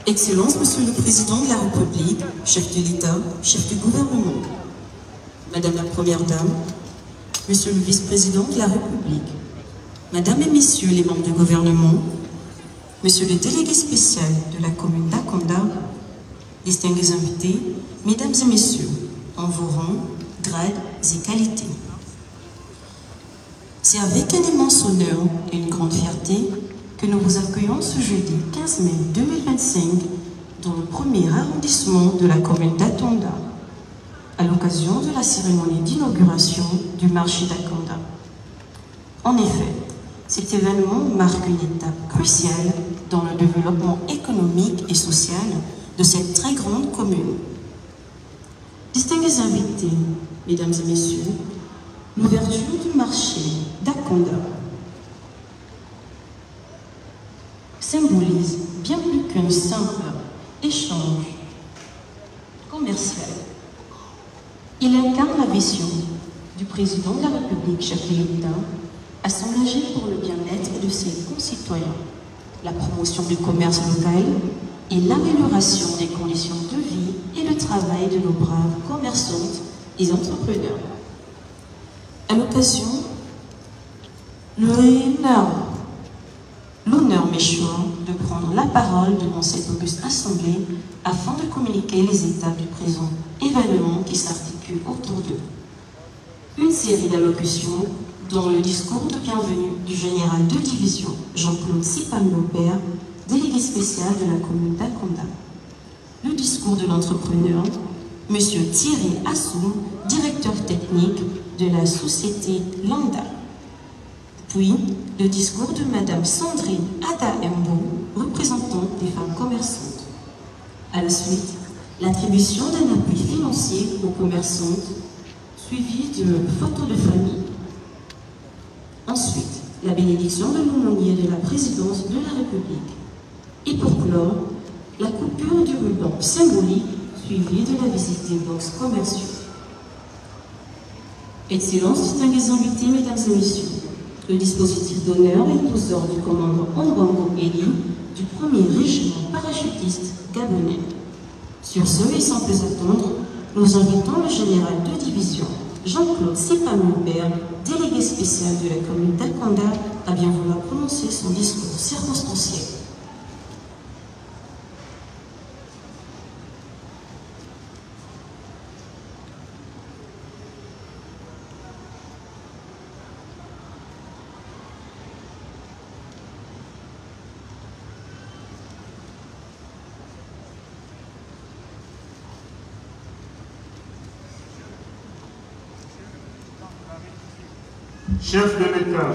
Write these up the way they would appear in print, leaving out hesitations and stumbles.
Excellence, Monsieur le Président de la République, chef de l'État, chef du gouvernement, Madame la Première Dame, Monsieur le Vice-président de la République, Madame et Messieurs les membres du gouvernement, Monsieur le délégué spécial de la commune d'Akonda, distingués invités, Mesdames et Messieurs, en vos rangs, grades et qualités. C'est avec un immense honneur et une grande fierté que nous vous accueillons ce jeudi 15 mai 2025 dans le premier arrondissement de la commune d'Akonda, à l'occasion de la cérémonie d'inauguration du marché d'Akonda. En effet, cet événement marque une étape cruciale dans le développement économique et social de cette très grande commune. Distingués invités, Mesdames et Messieurs, l'ouverture du marché d'Akonda symbolise bien plus qu'un simple échange commercial. Il incarne la vision du président de la République, chef de l'État, à s'engager pour le bien-être de ses concitoyens, la promotion du commerce local et l'amélioration des conditions de vie et de travail de nos braves commerçantes et entrepreneurs. À l'occasion, l'honneur m'est choix de prendre la parole devant cette auguste assemblée afin de communiquer les étapes du présent événement qui s'articule autour d'eux. Une série d'allocutions dont le discours de bienvenue du général de division Jean-Claude Sipan-Lopère, délégué spécial de la commune d'Akonda. Le discours de l'entrepreneur, M. Thierry Assoum, directeur technique de la société Landa. Puis, le discours de Mme Sandrine Ada-Embo, représentante des femmes commerçantes. À la suite, l'attribution d'un appui financier aux commerçantes, suivi de photos de famille. Ensuite, la bénédiction de l'aumônier de la présidence de la République. Et pour clore, la coupure du ruban symbolique suivie de la visite des box commerciaux. Excellence, distingués invités, Mesdames et Messieurs, le dispositif d'honneur est aux ordres du commandant Ombango Eli du 1er régiment parachutiste gabonais. Sur ce, et sans plus attendre, nous invitons le général de division Jean-Claude Sipan-Lopère, délégué spécial de la commune d'Akonda, à bien vouloir prononcer son discours circonstanciel. Chef de l'État,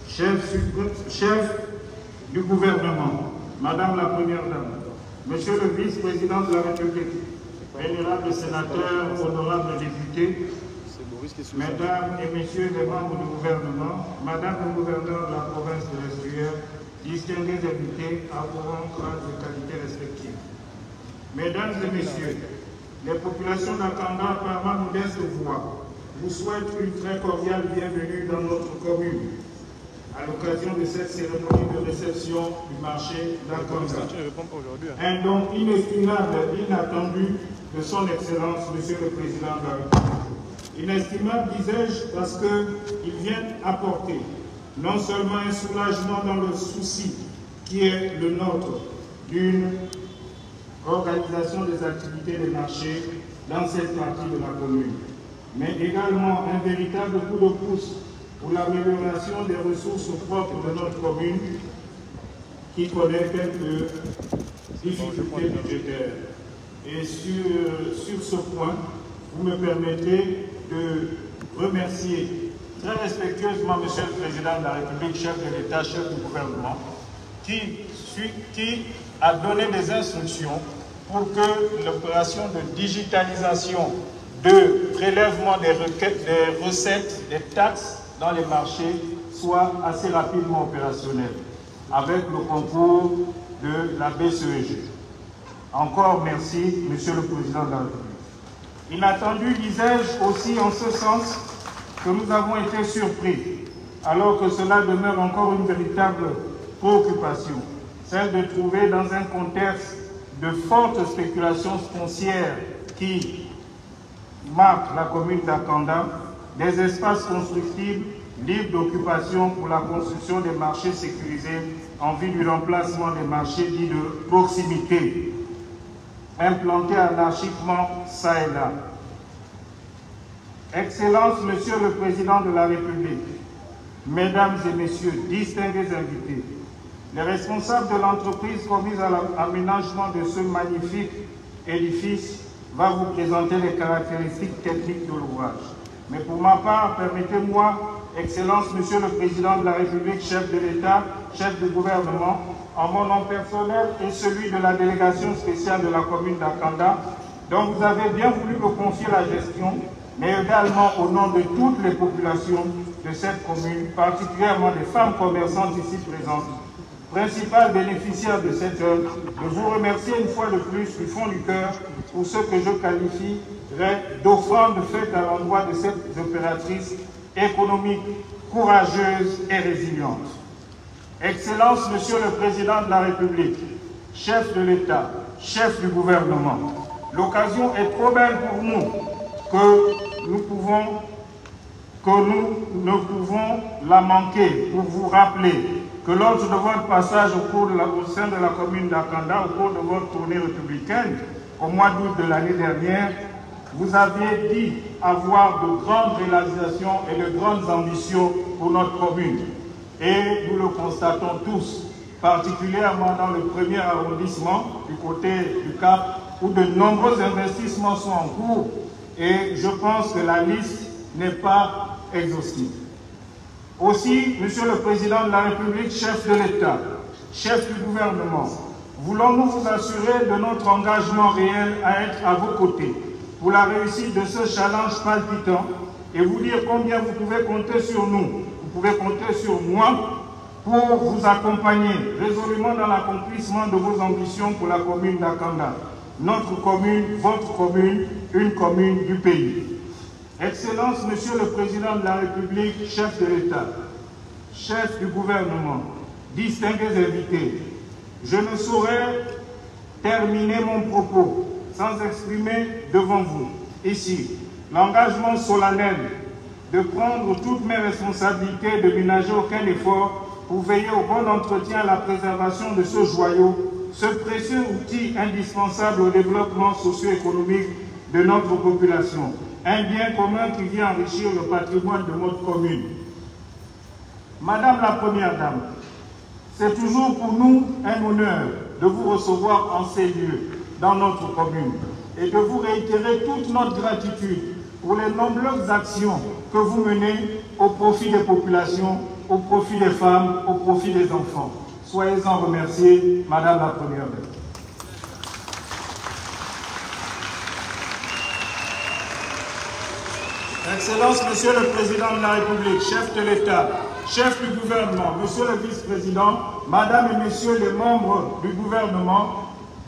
chef du gouvernement, Madame la Première Dame, Monsieur le Vice-président de la République, vénérables sénateurs, honorables députés, Mesdames et Messieurs les membres du gouvernement, Madame le gouverneur de la province de l'Estuaire, distingués invités à vos rangs, grades et qualités respectives. Mesdames et Messieurs, les populations d'Akonda, par ma modeste voix, vous souhaite une très cordiale bienvenue dans notre commune à l'occasion de cette cérémonie de réception du marché d'Akonda. Un don inestimable et inattendu de son Excellence, Monsieur le Président de la République. Inestimable, disais-je, parce qu'il vient apporter non seulement un soulagement dans le souci qui est le nôtre d'une organisation des activités des marchés dans cette partie de la commune, mais également un véritable coup de pouce pour l'amélioration des ressources propres de notre commune qui connaît quelques difficultés budgétaires. Et sur ce point, vous me permettez de remercier très respectueusement Monsieur le Président de la République, chef de l'État, chef du gouvernement, qui a donné des instructions pour que l'opération de digitalisation de prélèvement des recettes, des taxes dans les marchés soit assez rapidement opérationnelle, avec le concours de la BCEG. Encore merci, Monsieur le Président de la République. Inattendu, disais-je aussi en ce sens que nous avons été surpris, alors que cela demeure encore une véritable préoccupation, celle de trouver dans un contexte de fortes spéculations foncières qui marquent la commune d'Akanda, des espaces constructibles libres d'occupation pour la construction des marchés sécurisés en vue du remplacement des marchés dits de proximité, implantés anarchiquement ça et là. Excellences, Monsieur le Président de la République, Mesdames et Messieurs, distingués invités, les responsables de l'entreprise commise à l'aménagement de ce magnifique édifice va vous présenter les caractéristiques techniques de l'ouvrage. Mais pour ma part, permettez-moi, Excellences, Monsieur le Président de la République, chef de l'État, chef du gouvernement, en mon nom personnel et celui de la délégation spéciale de la commune d'Akanda, dont vous avez bien voulu me confier la gestion, mais également au nom de toutes les populations de cette commune, particulièrement des femmes commerçantes ici présentes, principales bénéficiaires de cette œuvre, de vous remercier une fois de plus du fond du cœur pour ce que je qualifierais d'offrande faite à l'endroit de cette opératrice économique, courageuse et résiliente. Excellence, Monsieur le Président de la République, chef de l'État, chef du gouvernement, l'occasion est trop belle pour nous que nous ne pouvons la manquer pour vous rappeler que lors de votre passage au sein de la commune d'Akanda, au cours de votre tournée républicaine, au mois d'août de l'année dernière, vous aviez dit avoir de grandes réalisations et de grandes ambitions pour notre commune. Et nous le constatons tous, particulièrement dans le premier arrondissement, du côté du Cap, où de nombreux investissements sont en cours. Et je pense que la liste n'est pas exhaustive. Aussi, Monsieur le Président de la République, chef de l'État, chef du gouvernement, voulons-nous vous assurer de notre engagement réel à être à vos côtés pour la réussite de ce challenge palpitant et vous dire combien vous pouvez compter sur nous, vous pouvez compter sur moi pour vous accompagner résolument dans l'accomplissement de vos ambitions pour la commune d'Akanda, notre commune, votre commune, une commune du pays. Excellence, Monsieur le Président de la République, chef de l'État, chef du gouvernement, distingués invités, je ne saurais terminer mon propos sans exprimer devant vous, ici, l'engagement solennel de prendre toutes mes responsabilités et de ménager aucun effort pour veiller au bon entretien et à la préservation de ce joyau, ce précieux outil indispensable au développement socio-économique de notre population. Un bien commun qui vient enrichir le patrimoine de notre commune. Madame la Première Dame, c'est toujours pour nous un honneur de vous recevoir en ces lieux, dans notre commune, et de vous réitérer toute notre gratitude pour les nombreuses actions que vous menez au profit des populations, au profit des femmes, au profit des enfants. Soyez-en remerciés, Madame la Première Dame. Excellence, Monsieur le Président de la République, chef de l'État, chef du gouvernement, Monsieur le Vice-président, Madame et Messieurs les membres du gouvernement,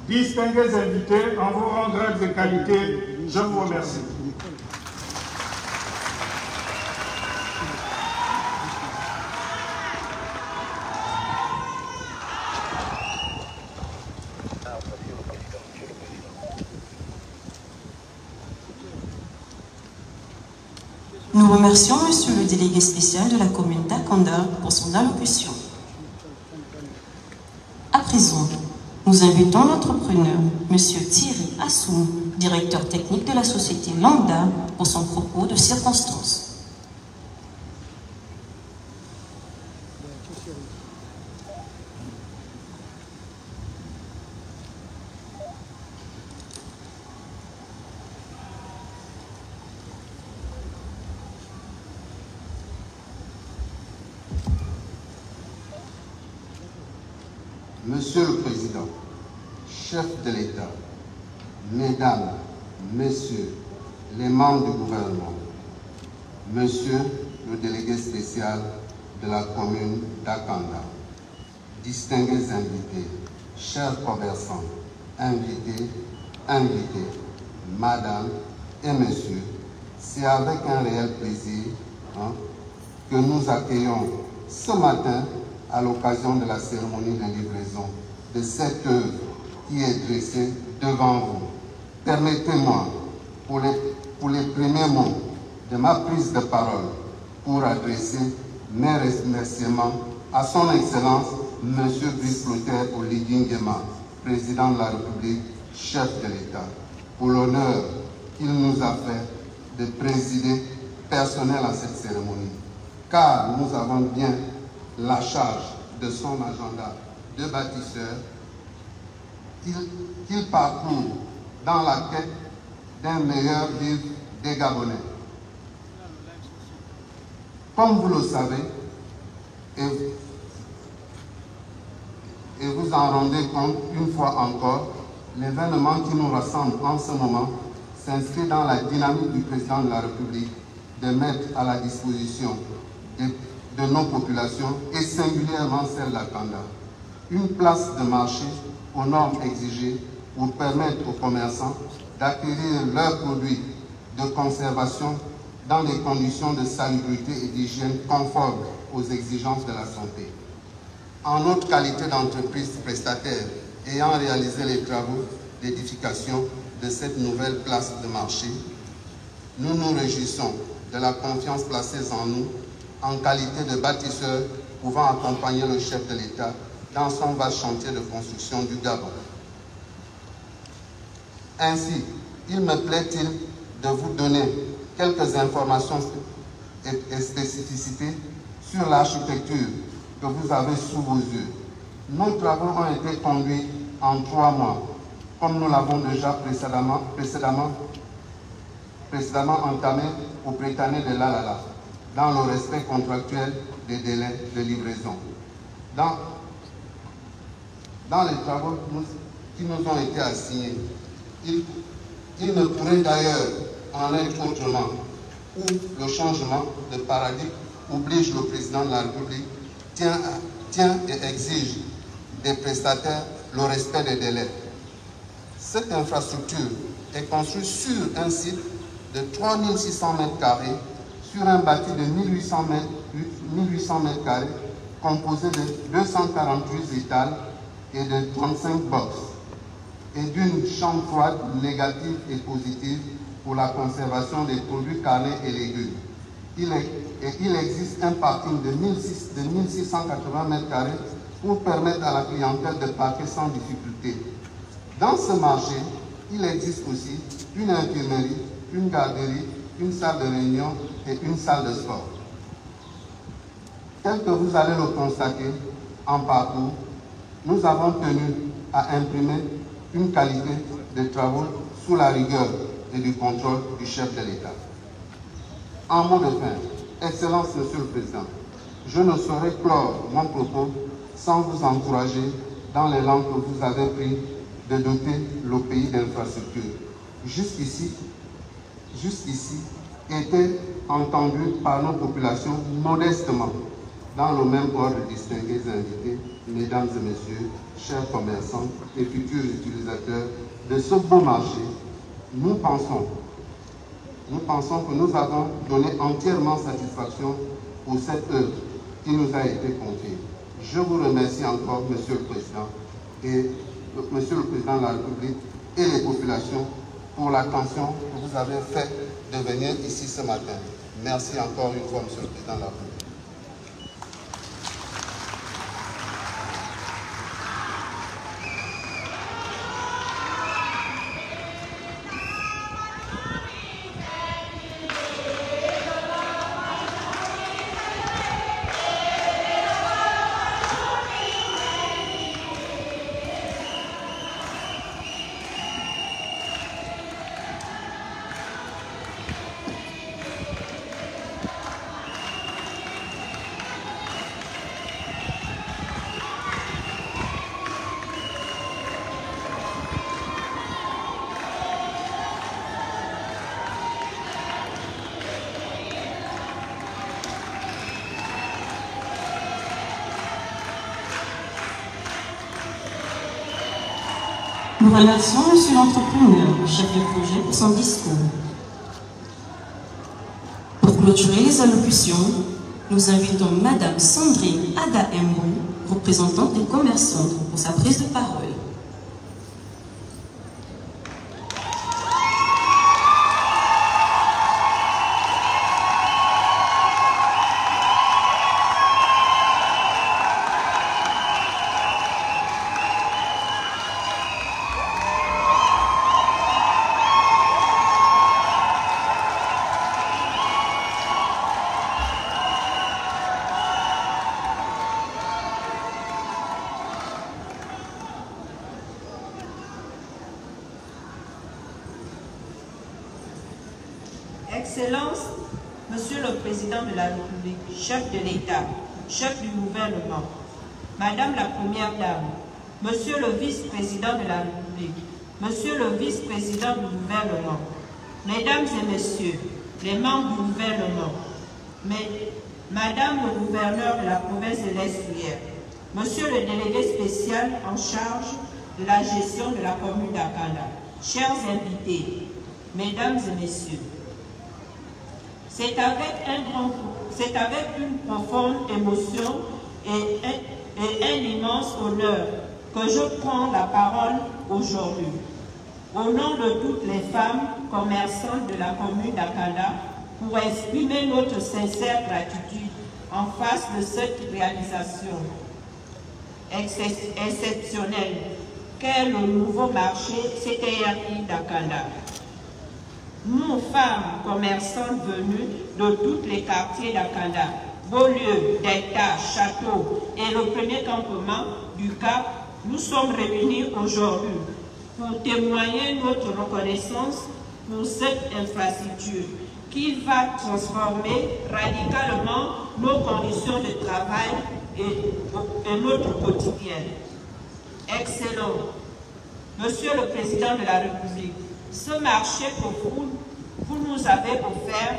distingués invités, en vos rangs, grades et qualités, je vous remercie. Nous remercions Monsieur le délégué spécial de la commune d'Akanda pour son allocution. À présent, nous invitons l'entrepreneur, Monsieur Thierry Assou, directeur technique de la société Lambda, pour son propos de circonstance. Monsieur le Président, chef de l'État, Mesdames, Messieurs les membres du gouvernement, Monsieur le délégué spécial de la commune d'Akanda, distingués invités, chers commerçants, invités, Madame et Messieurs, c'est avec un réel plaisir que nous accueillons ce matin à l'occasion de la cérémonie de livraison de cette œuvre qui est dressé devant vous. Permettez-moi, pour les premiers mots de ma prise de parole, pour adresser mes remerciements à son Excellence, M. Brice Clotaire Oligui Nguema, Président de la République, chef de l'État, pour l'honneur qu'il nous a fait de présider personnel à cette cérémonie, car nous avons bien la charge de son agenda de bâtisseur qu'il parcourt dans la quête d'un meilleur vivre des Gabonais. Comme vous le savez, et vous en rendez compte une fois encore, l'événement qui nous rassemble en ce moment s'inscrit dans la dynamique du président de la République de mettre à la disposition de nos populations, et singulièrement celle d'Akanda, une place de marché aux normes exigées pour permettre aux commerçants d'acquérir leurs produits de conservation dans des conditions de salubrité et d'hygiène conformes aux exigences de la santé. En notre qualité d'entreprise prestataire ayant réalisé les travaux d'édification de cette nouvelle place de marché, nous nous réjouissons de la confiance placée en nous en qualité de bâtisseurs pouvant accompagner le chef de l'État dans son vaste chantier de construction du Gabon. Ainsi, il me plaît-il de vous donner quelques informations et spécificités sur l'architecture que vous avez sous vos yeux. Nos travaux ont été conduits en 3 mois, comme nous l'avons déjà précédemment entamé au Prétané de l'Alala, dans le respect contractuel des délais de livraison. Dans les travaux qui nous ont été assignés, il ne pourrait d'ailleurs en être autrement, où le changement de paradigme oblige le président de la République, tient et exige des prestataires le respect des délais. Cette infrastructure est construite sur un site de 3600 m², sur un bâti de 1800 m², composé de 248 étals et de 35 boxes, et d'une chambre froide négative et positive pour la conservation des produits carnés et légumes. Il existe un parking de 1680 m² pour permettre à la clientèle de parquer sans difficulté. Dans ce marché, il existe aussi une infirmerie, une garderie, une salle de réunion et une salle de sport. Tel que vous allez le constater en parcours, nous avons tenu à imprimer une qualité de travaux sous la rigueur et du contrôle du chef de l'État. En mot de fin, Excellence Monsieur le Président, je ne saurais clore mon propos sans vous encourager dans l'élan que vous avez pris de doter le pays d'infrastructures. Jusqu'ici, était entendu par nos populations modestement, dans le même ordre distingués invités, mesdames et messieurs, chers commerçants et futurs utilisateurs de ce beau marché. Nous pensons que nous avons donné entièrement satisfaction pour cette œuvre qui nous a été confiée. Je vous remercie encore, Monsieur le Président, et Monsieur le Président de la République et les populations pour l'attention que vous avez fait de venir ici ce matin. Merci encore une fois, Monsieur le Président de la République. Nous remercions Monsieur l'entrepreneur, le chef de projet, pour son discours. Pour clôturer les allocutions, nous invitons Madame Sandrine Ada Mbou, représentante des commerçants, pour sa prise de parole. Excellences, Monsieur le Président de la République, chef de l'État, chef du gouvernement, Madame la Première Dame, Monsieur le Vice-président de la République, Monsieur le Vice-président du gouvernement, Mesdames et Messieurs, les membres du gouvernement, Madame le gouverneur de la province de l'Est-Rivière, Monsieur le délégué spécial en charge de la gestion de la commune d'Akanda, chers invités, Mesdames et Messieurs, c'est avec une profonde émotion et un immense honneur que je prends la parole aujourd'hui. Au nom de toutes les femmes commerçantes de la commune d'Akanda, pour exprimer notre sincère gratitude en face de cette réalisation exceptionnelle qu'est le nouveau marché CTRI d'Akanda. Nous, femmes commerçantes venues de tous les quartiers d'Akanda, Beaulieu, Delta, Château et le premier campement du Cap, nous sommes réunis aujourd'hui pour témoigner notre reconnaissance pour cette infrastructure qui va transformer radicalement nos conditions de travail et notre quotidien. Excellent. Monsieur le Président de la République, ce marché que vous nous avez offert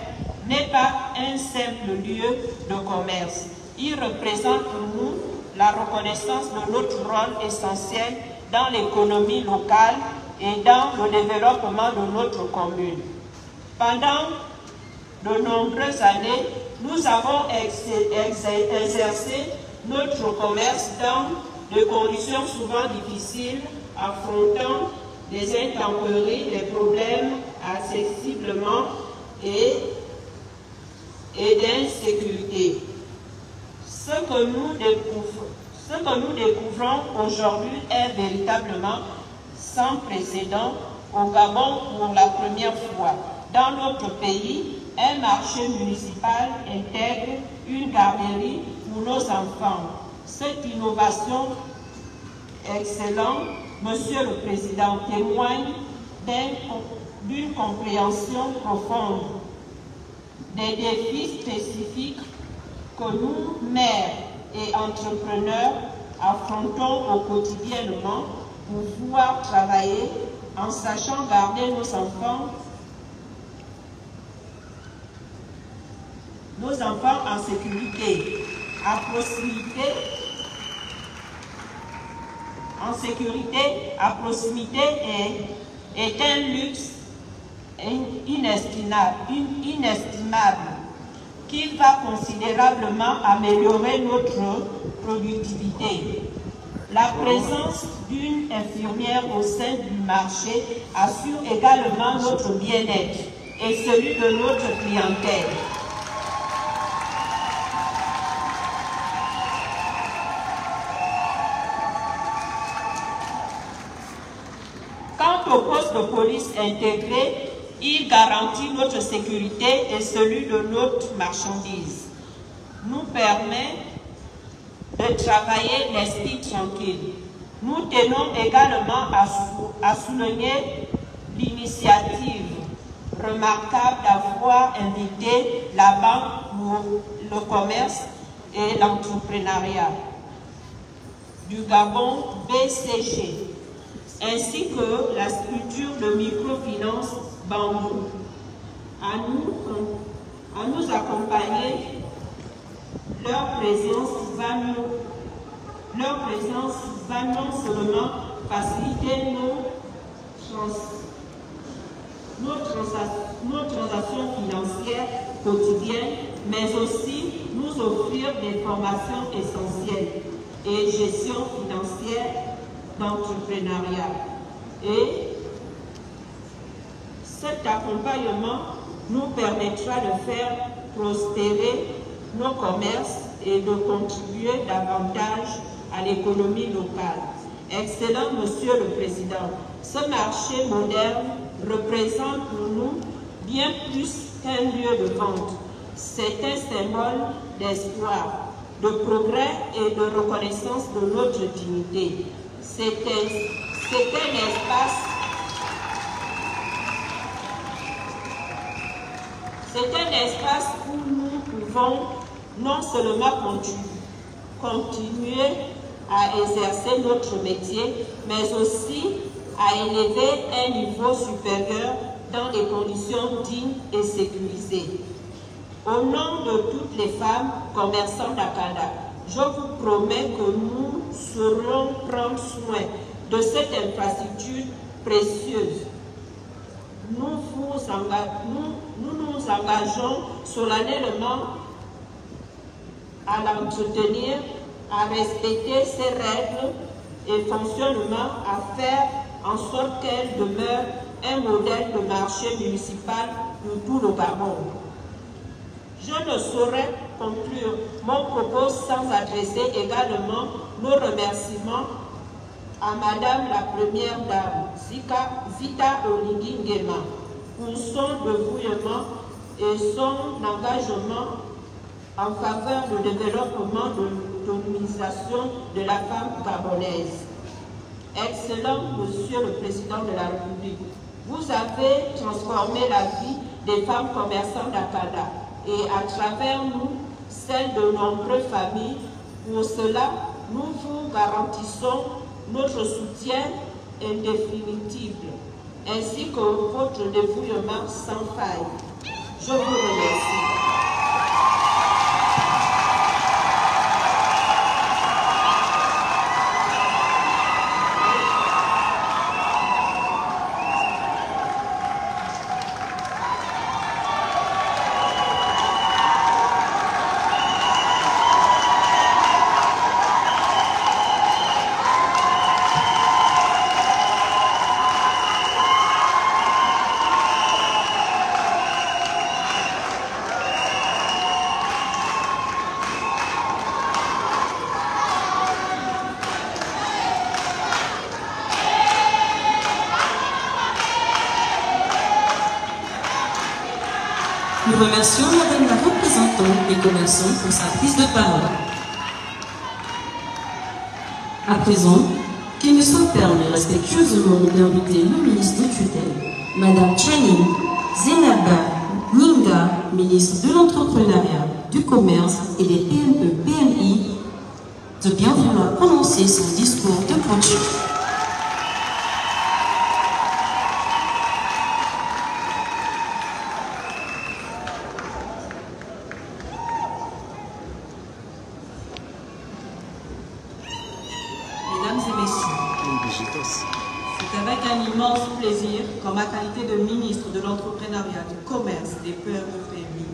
n'est pas un simple lieu de commerce. Il représente pour nous la reconnaissance de notre rôle essentiel dans l'économie locale et dans le développement de notre commune. Pendant de nombreuses années, nous avons exercé notre commerce dans des conditions souvent difficiles, affrontant des intempéries, des problèmes accessiblement et d'insécurité. Ce que nous découvrons aujourd'hui est véritablement sans précédent au Gabon pour la première fois. Dans notre pays, un marché municipal intègre une garderie pour nos enfants. Cette innovation excellente, Monsieur le Président, témoigne d'une compréhension profonde des défis spécifiques que nous, mères et entrepreneurs, affrontons au quotidiennement pour pouvoir travailler en sachant garder nos enfants en sécurité, à proximité est un luxe inestimable qui va considérablement améliorer notre productivité. La présence d'une infirmière au sein du marché assure également notre bien-être et celui de notre clientèle. Quant au poste de police intégré, il garantit notre sécurité et celui de notre marchandise. Nous permet de travailler l'esprit tranquille. Nous tenons également à souligner l'initiative remarquable d'avoir invité la Banque pour le commerce et l'entrepreneuriat du Gabon, BCG, ainsi que la structure de microfinance Bambou, à nous accompagner. Leur présence va non seulement faciliter nos transactions financières quotidiennes, mais aussi nous offrir des formations essentielles et gestion financière d'entrepreneuriat. Et cet accompagnement nous permettra de faire prospérer nos commerces et de contribuer davantage à l'économie locale. Excellent Monsieur le Président, ce marché moderne représente pour nous bien plus qu'un lieu de vente. C'est un symbole d'espoir, de progrès et de reconnaissance de notre dignité. C'est un espace C'est un espace où nous pouvons non seulement continuer à exercer notre métier, mais aussi à élever un niveau supérieur dans des conditions dignes et sécurisées. Au nom de toutes les femmes commerçantes d'Akanda, je vous promets que nous saurons prendre soin de cette infrastructure précieuse. Nous nous engageons solennellement à l'entretenir, à respecter ses règles et fonctionnement, à faire en sorte qu'elle demeure un modèle de marché municipal pour tout le Gabon. Je ne saurais conclure mon propos sans adresser également nos remerciements à Madame la Première Dame, Zita Oligui Nguema, pour son dévouement et son engagement en faveur du développement de l'autonomisation de la femme gabonaise. Excellent Monsieur le Président de la République, vous avez transformé la vie des femmes commerçantes d'Akanda et à travers nous, celle de nombreuses familles. Pour cela, nous vous garantissons notre soutien indéfinible, ainsi que votre dévouement sans faille. Je vous remercie. Nous remercions Madame la représentante des commerçants pour sa prise de parole. À présent, qu'il me soit permis respectueusement d'inviter le ministre de tutelle, Madame Tchaning Zenaba Ninga, ministre de l'Entrepreneuriat, du Commerce et des PME-PMI, de bien vouloir prononcer son discours de clôture. C'est avec un immense plaisir qu'en ma qualité de ministre de l'Entrepreneuriat, du Commerce, des PME-PMI,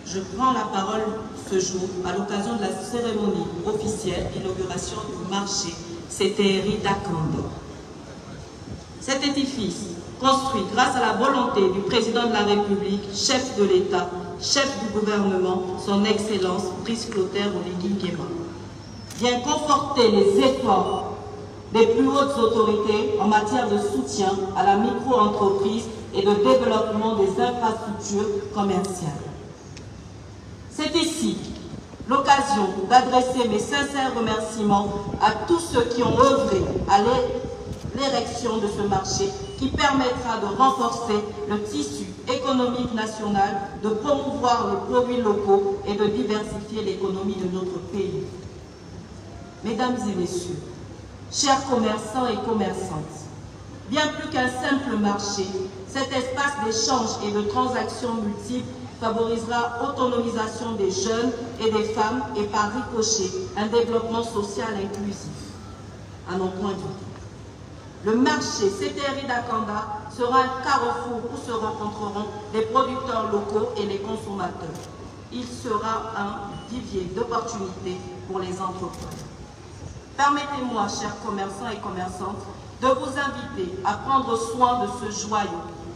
je prends la parole ce jour à l'occasion de la cérémonie officielle d'inauguration du marché CTRI d'Akanda. Cet édifice, construit grâce à la volonté du président de la République, chef de l'État, chef du gouvernement, son Excellence Brice Clotaire Oligui Nguema, vient conforter les efforts des plus hautes autorités en matière de soutien à la micro-entreprise et de développement des infrastructures commerciales. C'est ici l'occasion d'adresser mes sincères remerciements à tous ceux qui ont œuvré à l'érection de ce marché qui permettra de renforcer le tissu économique national, de promouvoir les produits locaux et de diversifier l'économie de notre pays. Mesdames et messieurs, chers commerçants et commerçantes, bien plus qu'un simple marché, cet espace d'échange et de transactions multiples favorisera l'autonomisation des jeunes et des femmes et par ricochet un développement social inclusif. À nos points de vue, le marché CTRI d'Akanda sera un carrefour où se rencontreront les producteurs locaux et les consommateurs. Il sera un vivier d'opportunités pour les entrepreneurs. Permettez-moi, chers commerçants et commerçantes, de vous inviter à prendre soin de ce joyau,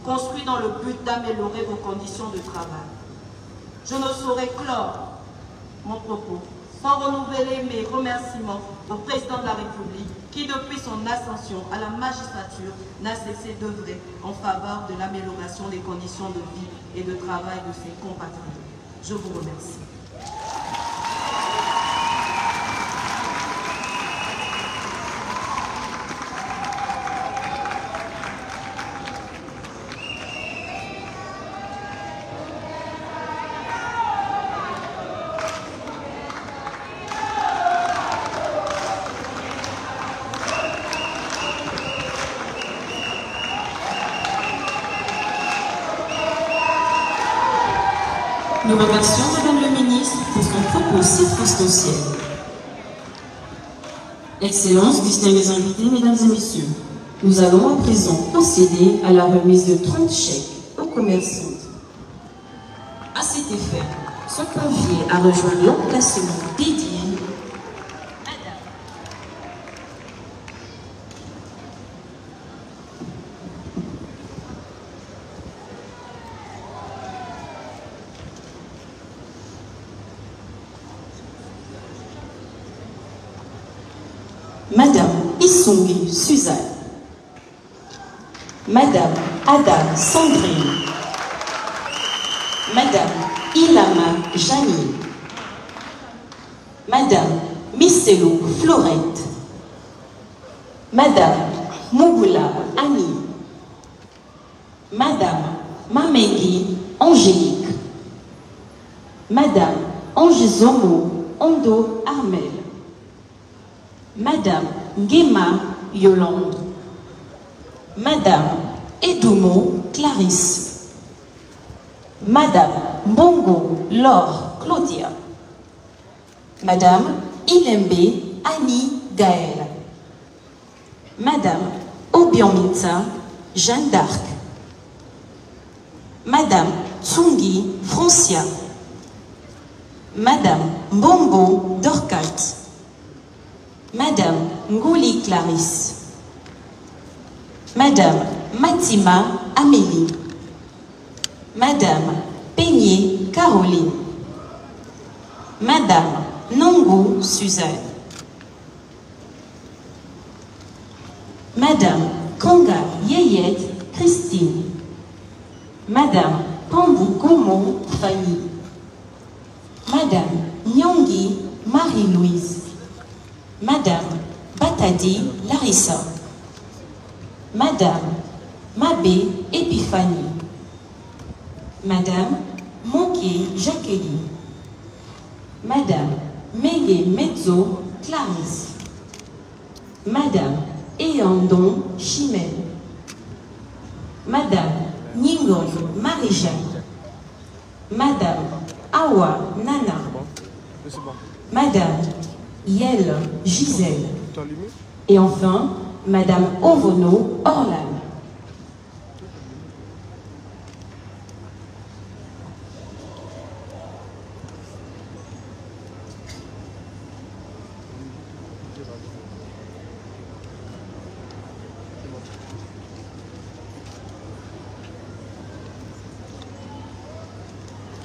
construit dans le but d'améliorer vos conditions de travail. Je ne saurais clore mon propos sans renouveler mes remerciements au président de la République qui, depuis son ascension à la magistrature, n'a cessé d'œuvrer en faveur de l'amélioration des conditions de vie et de travail de ses compatriotes. Je vous remercie. Nous remercions Madame le ministre pour son propos circonstanciel. Excellences, distingués invités, Mesdames et Messieurs, nous allons à présent procéder à la remise de 30 chèques aux commerçants. À cet effet, sont conviés à rejoindre l'emplacement dédié Madame Issungi Suzanne, Madame Ada Sandrine, Madame Ilama Janine, Madame Misselo Florette, Madame Mugula Annie, Madame Mamengi Angélique, Madame Angezomo Ondo Armel, Madame Ngema Yolande, Madame Edoumo Clarisse, Madame Mbongo Laure Claudia, Madame Ilembe Annie Gaëlle, Madame Obianita Jeanne d'Arc, Madame Tsungi Francia, Madame Mbongo Dorcat, Madame Ngouli Clarisse, Madame Matima Amélie, Madame Peigné Caroline, Madame Nongo Suzanne, Madame Kanga Yeyet Christine, Madame Pambou Gomo Fanny, Madame Nyongi Marie-Louise, Madame Batadi Larissa, Madame Mabé Épiphanie, Madame Monquier Jacqueline, Madame Mégué Mezzo Clarisse, Madame Eandon Chimène, Madame Ningon Marie-Jeanne, Madame Awa Nana, Madame Yel Gisèle, et enfin Madame Ovono Orlan.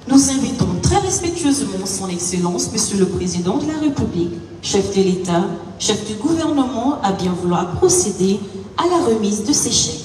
Nous invitons très respectueusement son Excellence, Monsieur le Président de la République, chef de l'État, chef du gouvernement, à bien vouloir procéder à la remise de ces chèques.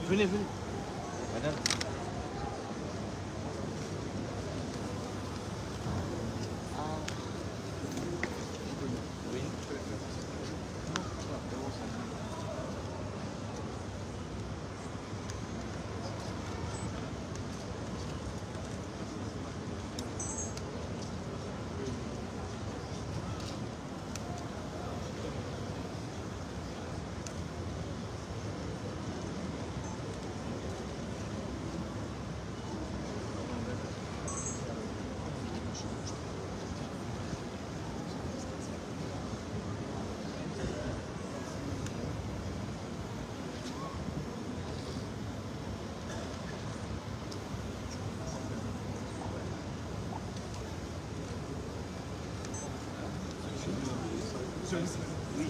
Venez, venez. Madame. Oui. Oui.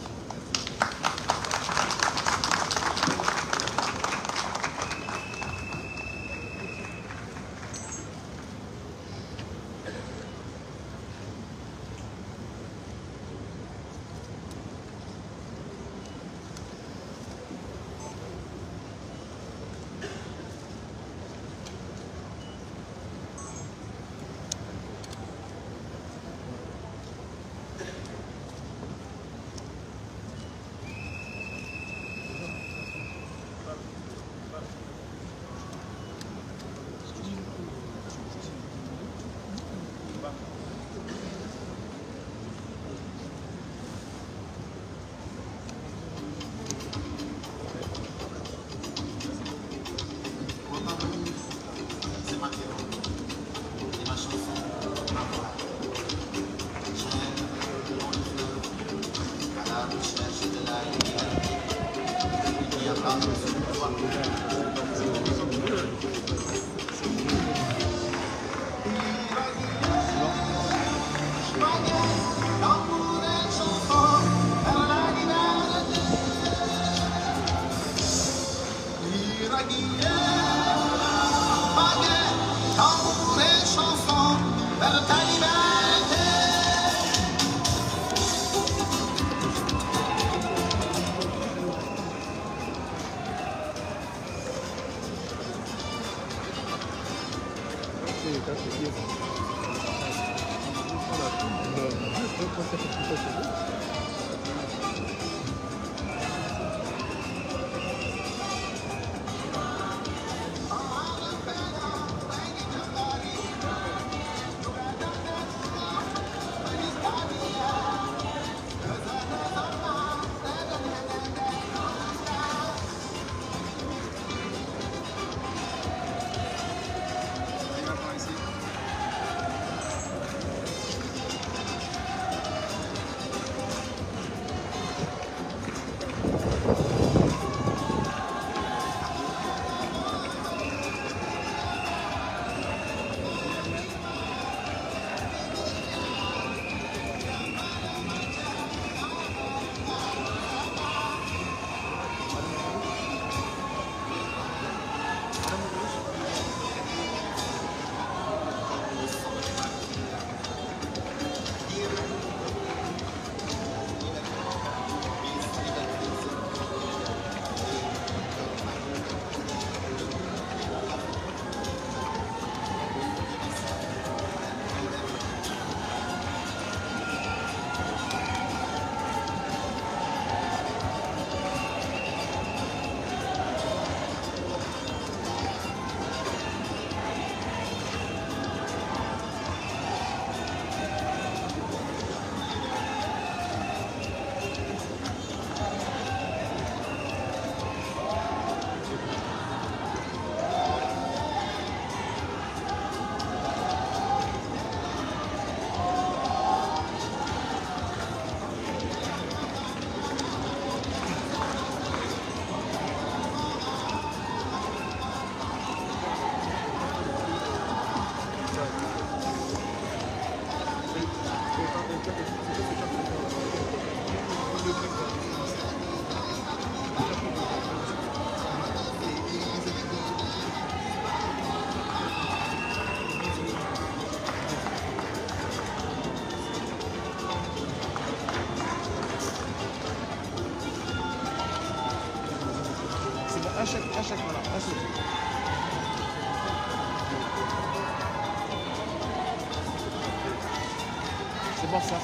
C'est bon ça,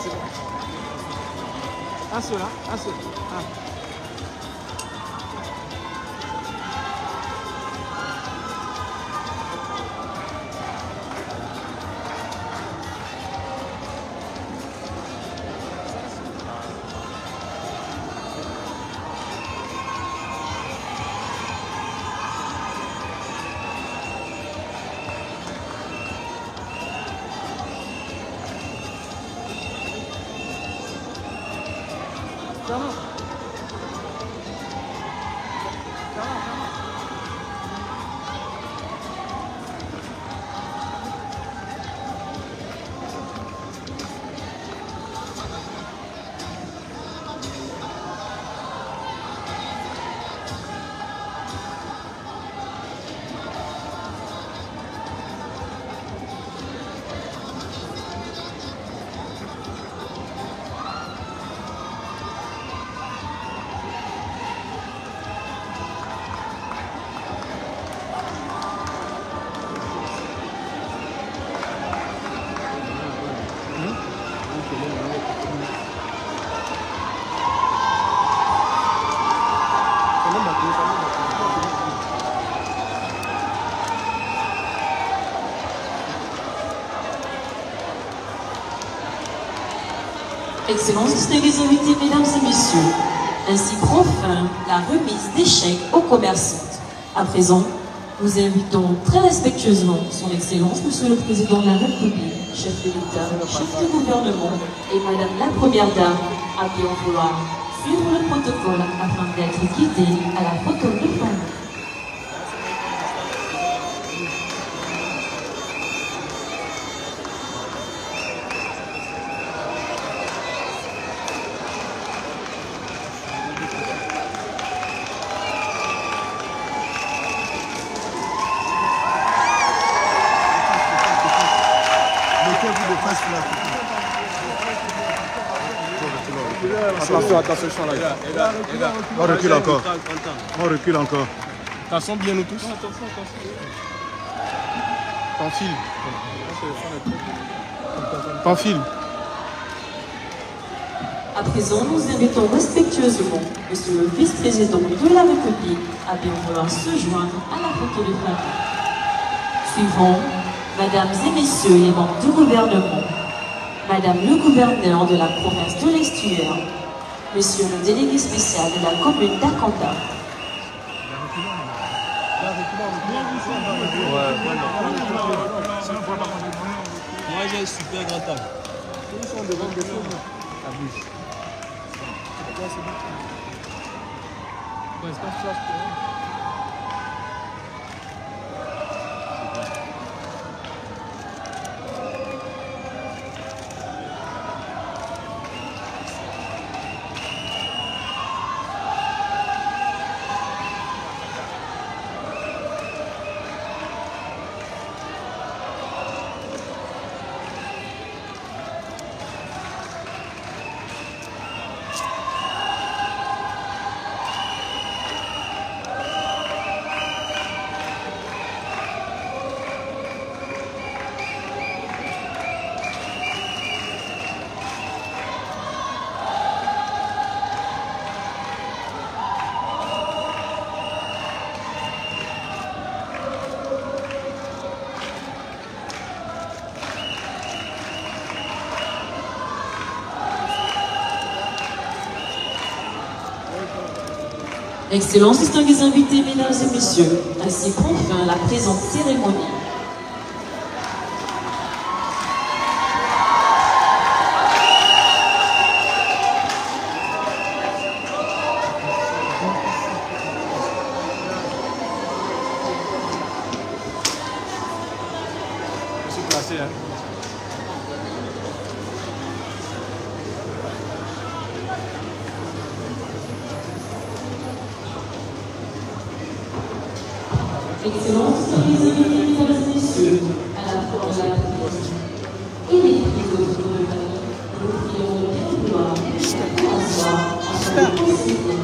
c'est bon. Un seul, hein, un seul. Un. Comment? Excellences, distingués invités, mesdames et messieurs, ainsi prend fin la remise des chèques aux commerçantes. À présent, Nous invitons très respectueusement son Excellence, Monsieur le Président de la République, chef de l'État, chef du gouvernement, et Madame la Première Dame à bien vouloir suivre le protocole afin d'être guidés à la photo de famille. Attention, là. On recule encore. On recule encore. Attention bien nous tous. T'enfile. À présent, nous invitons respectueusement Monsieur le Vice-président de la République à bien vouloir se joindre à la photo de famille. Suivant, Mesdames et Messieurs les membres du gouvernement, Madame le gouverneur de la province de l'Estuaire, Monsieur le délégué spécial de la commune d'Akanda. Moi j'ai un super grand table. Ils sont devant des choses. Ça bouge. Excellences, distingués invités, mesdames et messieurs, ainsi prend fin la présente cérémonie. Je suis placé, hein. Excellences, distingués invités, mesdames et messieurs, à la fois de la République et les prix de votre famille, nous prions de bien vouloir pour asseoir afin de procéder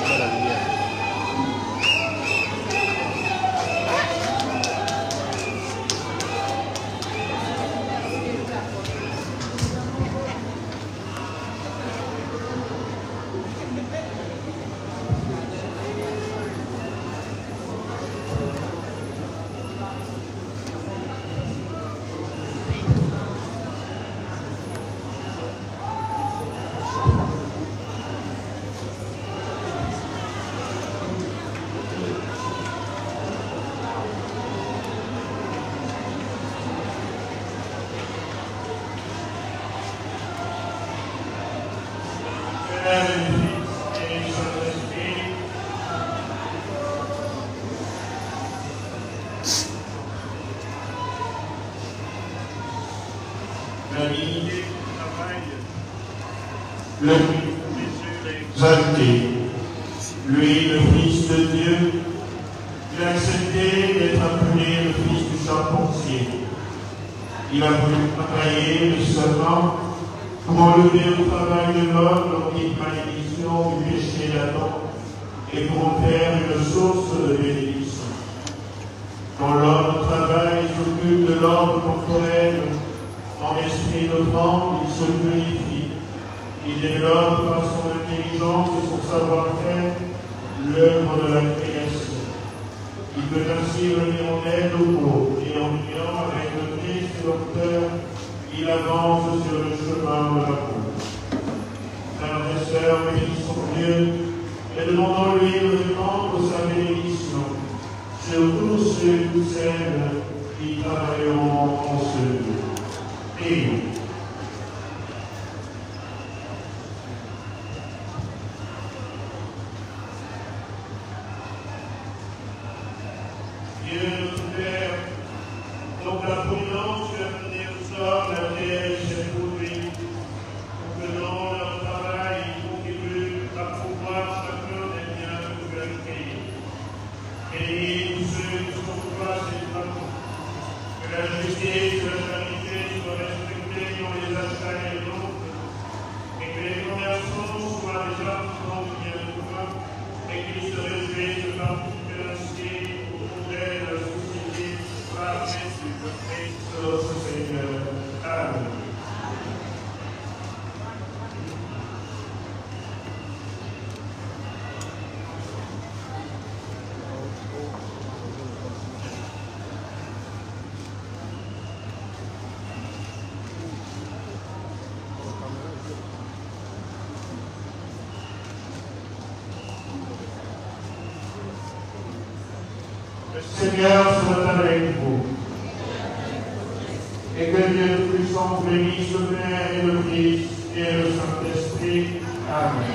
à la prière. La dignité du travail, le Christ des exalté, lui le Fils de Dieu, il a accepté d'être appelé le Fils du charpentier. Il a voulu travailler le serment pour enlever au travail de l'homme l'horrible malédiction du péché d'Adam et pour en faire une source de bénédiction. Quand l'homme travaille, s'occupe de l'ordre corporel, en esprit notre il se purifie. Il développe par son intelligence et son savoir-faire l'œuvre de la création. Il peut ainsi venir en aide aux pauvres et en union avec le Christ et l'auteur, il avance sur le chemin de l'amour. Frères et sœurs, bénissons Dieu et demandons-lui de répandre sa bénédiction sur tous ceux et toutes celles qui travailleront en ce lieu. Prions. Dieu notre Père, donc la providence tu as donné aux hommes la terre et ses produits, pour que dans leur travail ils contribuent à pouvoir chacun des biens que tu as créés. Bénis tous ceux qui sont pour toi ces travaux, que la justice et la charité soient respectées dans les achats et les ventes, et que les commerçants soient des artisans du bien commun, et qu'ils se réjouissent par tout financier au progrès de la société par Jésus-Christ notre Seigneur. Amen. Le Seigneur soit avec vous. Et que Dieu Tout-Puissant bénisse le Père et le Fils et le Saint-Esprit. Amen.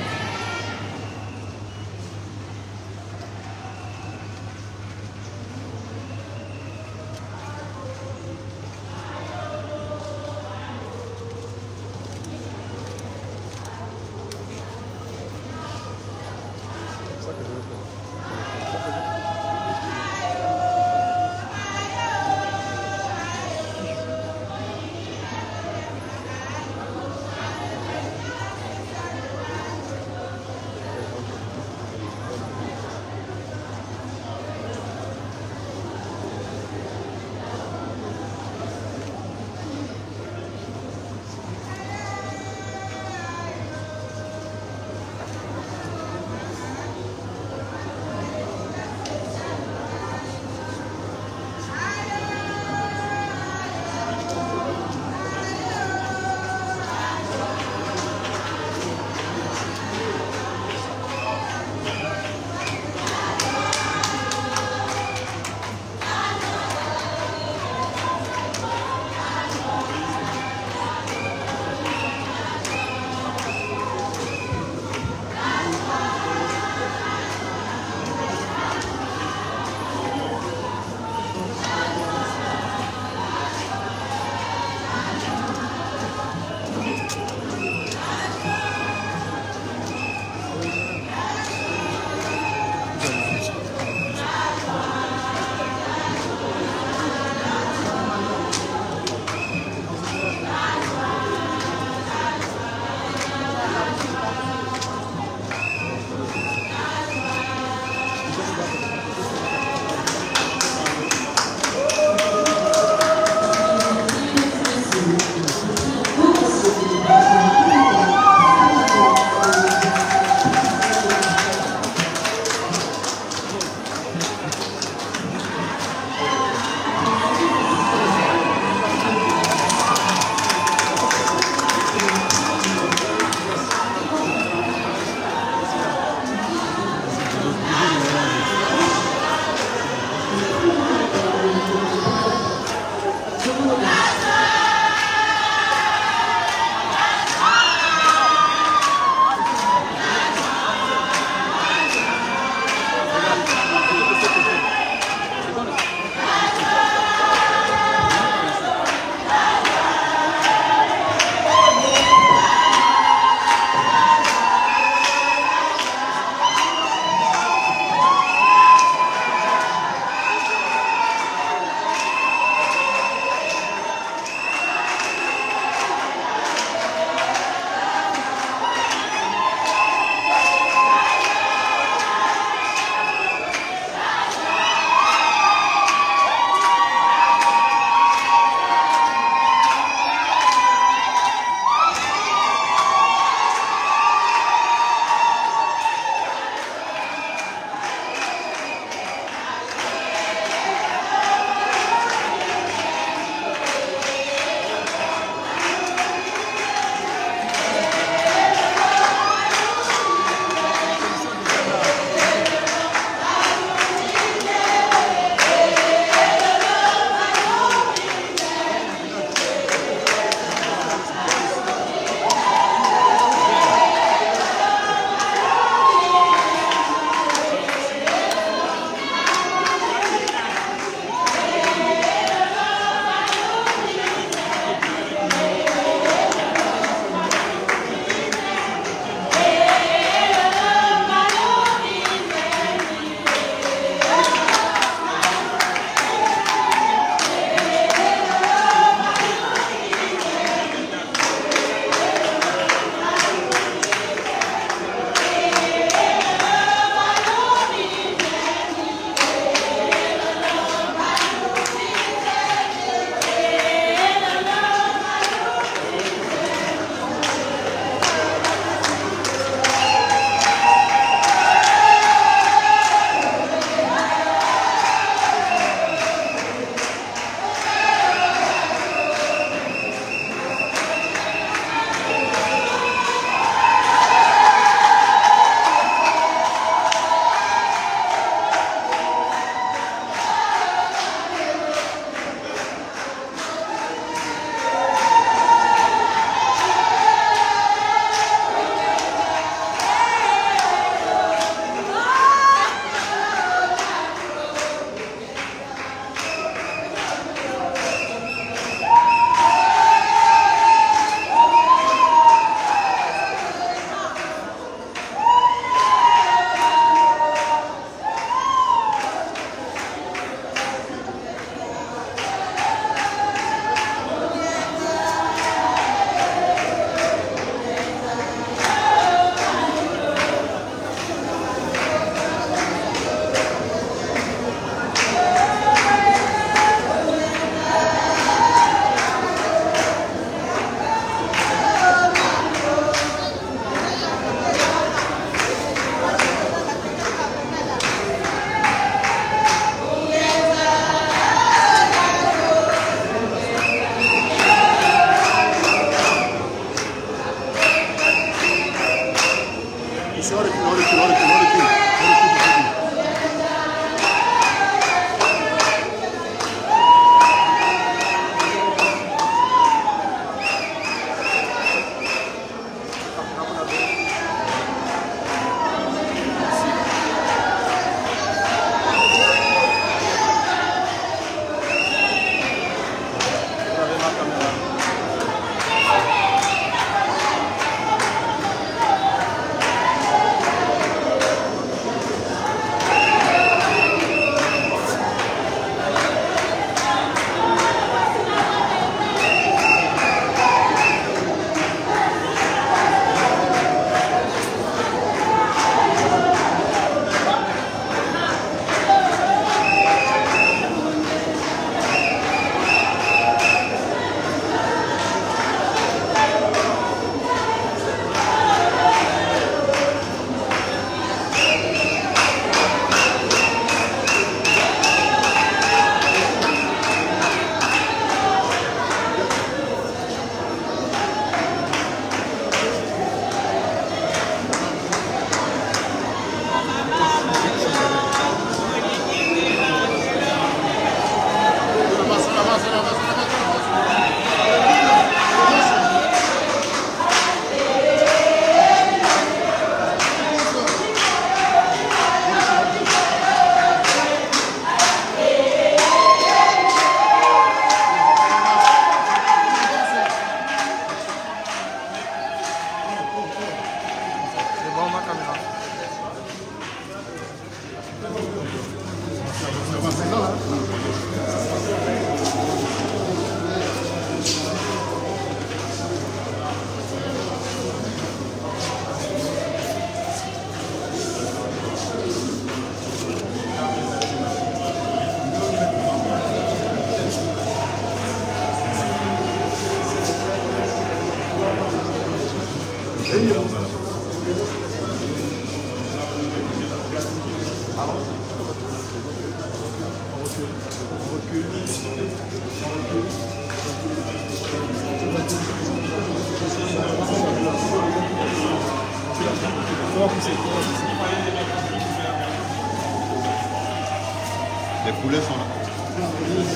Les poulets sont là.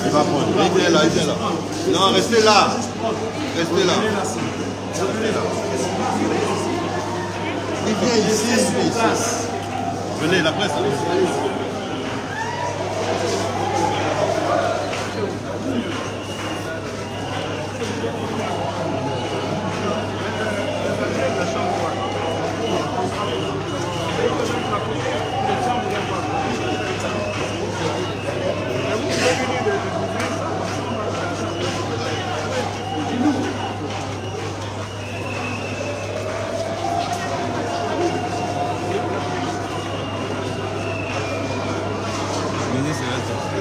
Il va prendre. Restez là, restez là. Non, restez là. Restez là. Restez là. Il vient ici. Venez, la presse. C'est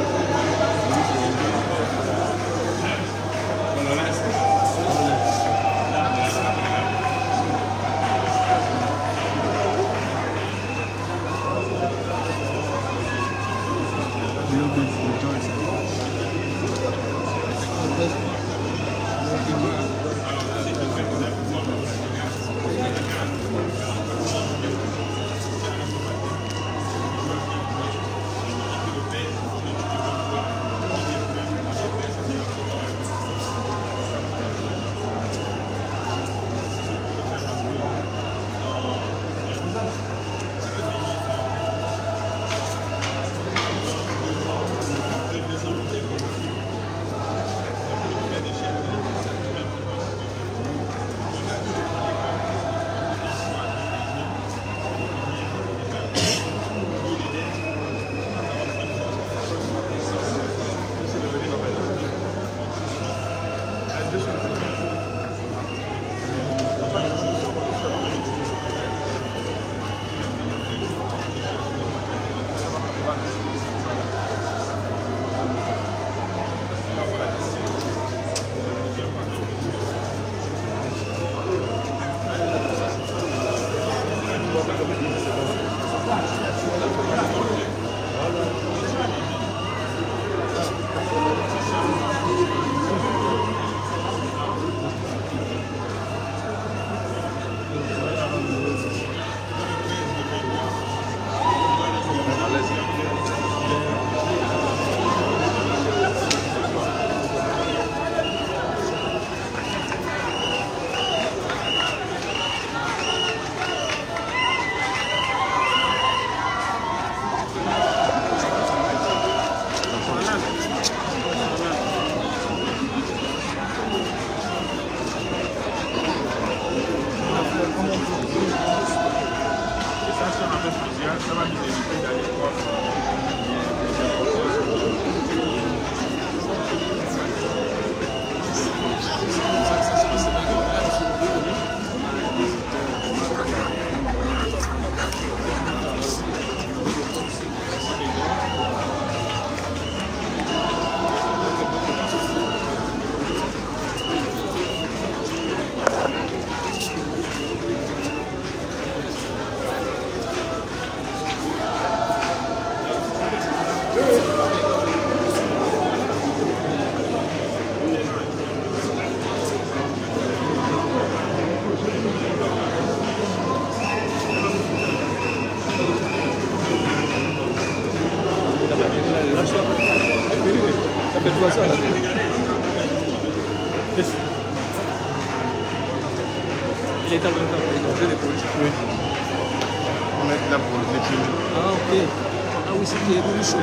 Faites-moi ça là. Il est en train de faire des politiques. Oui. On est là pour le métier. Ah, ok. Ah oui, c'est qui est plus chaud.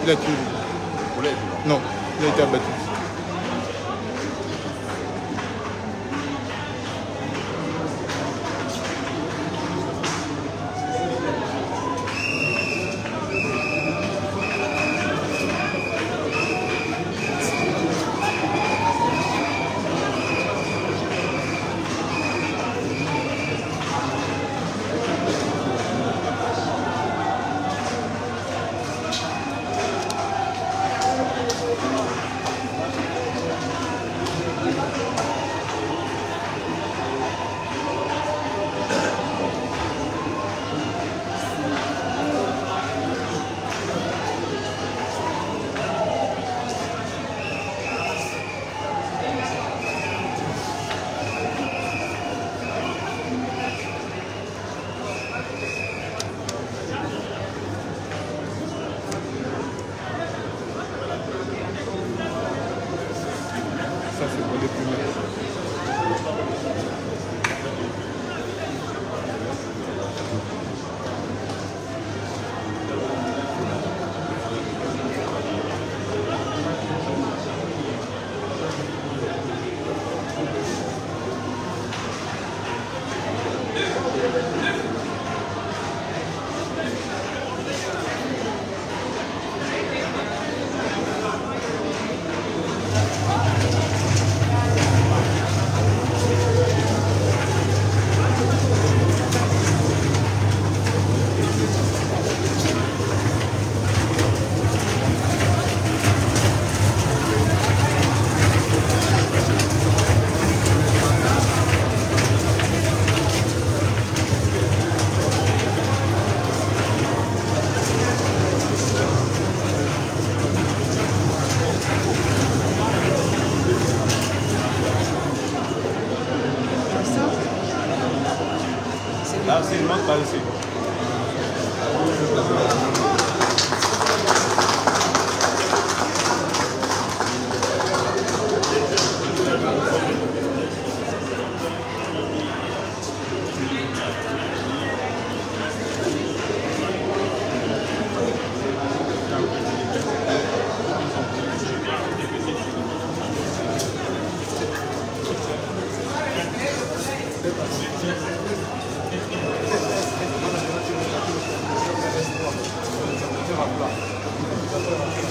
Il a tué. Non, il a été abattu. Ça, c'est pour les premiers. Là, c'est une montre par ici. Là.